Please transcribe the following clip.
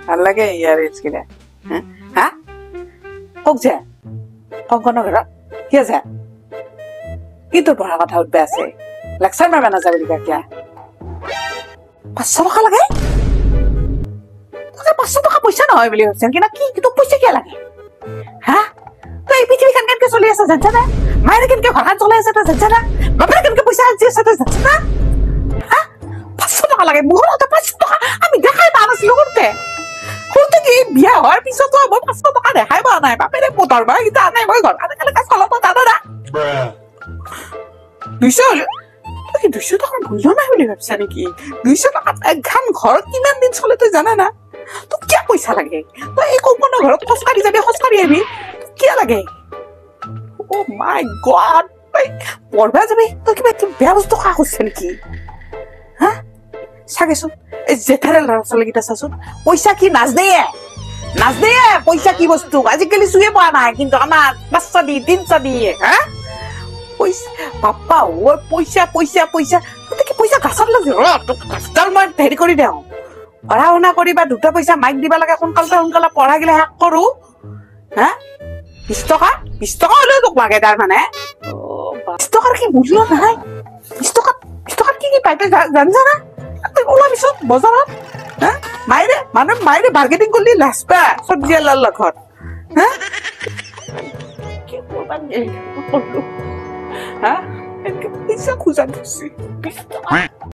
ভাল লাগে ইয়াৰ ৰিলচকেইটা হা কওক যে কংকনৰ ঘৰত কি আছে কি তোৰ পঢ়া কথা উঠবে আছে লেকচাৰ মাৰিব নাযাবি নেকি কিয়া 500 টকা লাগে তোকে 500 টকা পইচা নহয় বুলি ভাবছেন কিনা কি তোক পইচা কিয় লাগে হা তই এই পৃথিৱীখন কেনেকে চলি আছে জানছা না মায়েৰে কেনেকে ঘৰখন চলাই আছে তই জানছা না বাপেৰে কেনেকে পইচা আজি আছে তই জানছা না হা 500 টকা লাগে মোৰ হাতত 500 টকা আমি দেখাই পা নাছিলো কোনতে কোনতে কি বিয়া হোৱাৰ পিছতো মই 500 টকা দেখাই পোৱা নাই বাপেৰে পুতৰ বা ইটা নাই মই ঘৰ কেনেকে চলাব জানো না 200 কি 200 টকাৰ মূল্য নাই বুলি ভাবছা নেকি 200 টকাত একখান ঘৰ কিমান দিন চলে তই জানা না তোক কিয় পইচা লাগে তই এই কংকনৰ ঘৰত খোজকাঢ়ি যাবি খোজকাঢ়ি আহিবি তোক কিয় লাগে ও মাই গড তই পঢ়বা যাবি তই কিবা বেয়া বস্তু খোৱা কৰিছে নেকি হা চাগেচোন এই জেঠাৰে ল'ৰা ছোৱালীকেইটা চাচোন পইচা কি নাচ দিয়ে পইচা কি বস্তু আজিকালি চুয়ে পোৱা নাই কিন্তু আমাৰ 500 দি 300 দিয়ে হা পইচা পাপা ও পইচা পইচা পইচা তই কি পইচা গাছত লাগি গাছডাল মই হেৰি কৰি দিওঁ পঢ়া শুনা কৰিবা দুটা পইচা মাইক দিবা লাগে সোনকালে পঢ়া গিলা শেষ কৰো হা 20 টকা হলেও তোক লাগে তাৰ মানে 20 টকাৰ কি মূল্য নাই 20 টকাত কি পাই তই জানছা না তুই ওলাবিচোন বজাৰত হা মায়েৰে বাৰ্গেনিং কৰিলি লাজ পা চব্জি লাল লগত হা কি কৰবা হা এনেকে পইচা খোজা ধৰছি 20 টকা